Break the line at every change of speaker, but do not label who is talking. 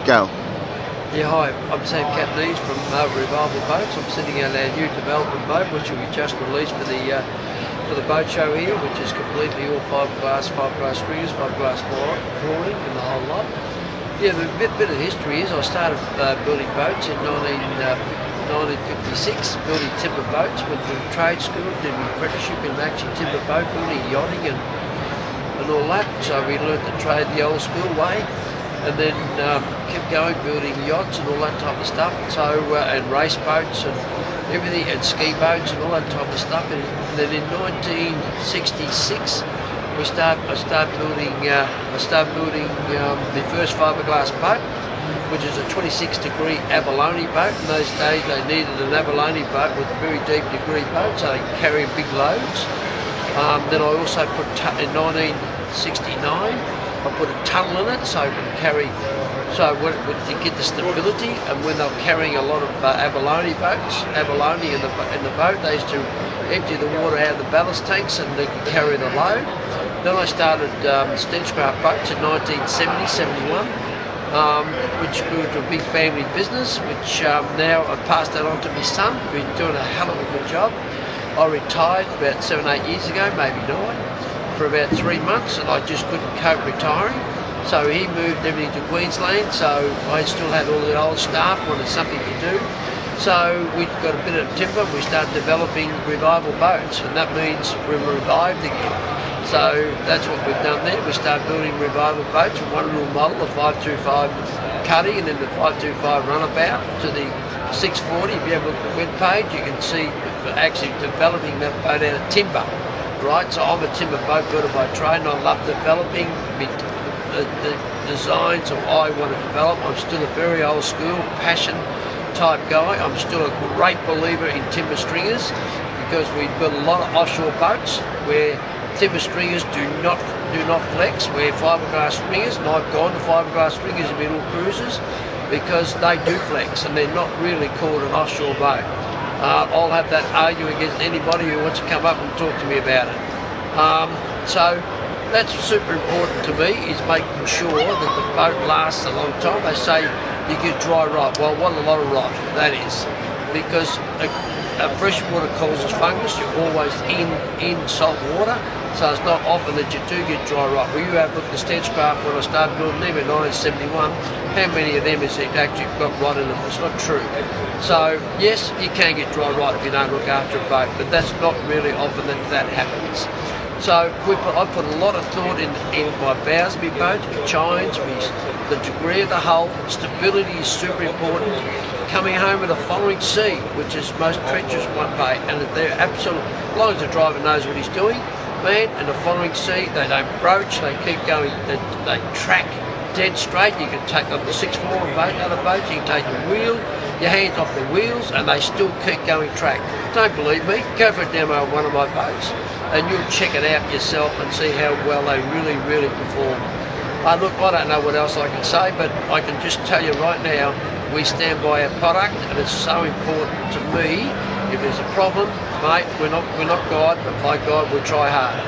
Go.
Yeah, hi, I'm Sam Catanese from Revival Boats. I'm sitting on our new development boat, which we just released for the boat show here, which is completely all fiberglass stringers, fiberglass flooring, and the whole lot. Yeah, the bit of history is I started building boats in 1956, building timber boats. Went to trade school, did my apprenticeship in actually timber boat building, yachting, and all that. So we learned to trade the old school way. And then kept going, building yachts and all that type of stuff. So and race boats and everything, and ski boats and all that type of stuff. And then in 1966, I started building the first fiberglass boat, which is a 26-degree abalone boat. In those days, they needed an abalone boat with a very deep degree boat, so they could carry big loads. Then I also put in 1969. I put a tunnel in it so it can carry, to get the stability. And when they were carrying a lot of abalone in the boat, they used to empty the water out of the ballast tanks and they could carry the load. Then I started Stenchcraft Boats in 1970, 71, which grew into a big family business, which now I've passed that on to my son, who's doing a hell of a good job. I retired about 7, 8 years ago, maybe 9. For about 3 months, and I just couldn't cope retiring. So he moved everything to Queensland, so I still had all the old staff, wanted something to do. So we got a bit of timber, we started developing Revival Boats, and that means we're revived again. So that's what we've done there. We started building Revival Boats with one little model, the 525 Cuddy, and then the 525 Runabout to the 640. If you have a look at the webpage, you can see actually developing that boat out of timber. Right, so I'm a timber boat builder by trade, and I love developing the designs of I want to develop. I'm still a very old school, passion type guy. I'm still a great believer in timber stringers because we build a lot of offshore boats where timber stringers do not flex, where fiberglass stringers, and I've gone to fiberglass stringers in middle cruisers because they do flex and they're not really called an offshore boat. I'll have that argument against anybody who wants to come up and talk to me about it. So that's super important to me, is making sure that the boat lasts a long time. They say you get dry rot. Well, what a lot of rot that is, because a freshwater causes fungus. You're always in salt water, so it's not often that you do get dry rot. Well, you have looked at Stenchcraft when I started building them in 1971. How many of them has it actually got rot in them? It's not true. So yes, you can get dry rot if you don't look after a boat, but that's not really often that happens. So I put a lot of thought in my bows of my boats, my chines, the degree of the hull. Stability is super important. Coming home with a following sea, which is most treacherous one way, and they're absolute, as long as the driver knows what he's doing, man, and the following sea, they don't broach, they keep going, they track dead straight. You can take up the 6'4" boat, other boats, you can take your hands off the wheels, and they still keep going track. Don't believe me? Go for a demo of one of my boats, and you'll check it out yourself and see how well they really, really perform. Look, I don't know what else I can say, but I can just tell you right now, we stand by our product, and it's so important to me. If there's a problem, mate, we're not God, but by God, we try hard.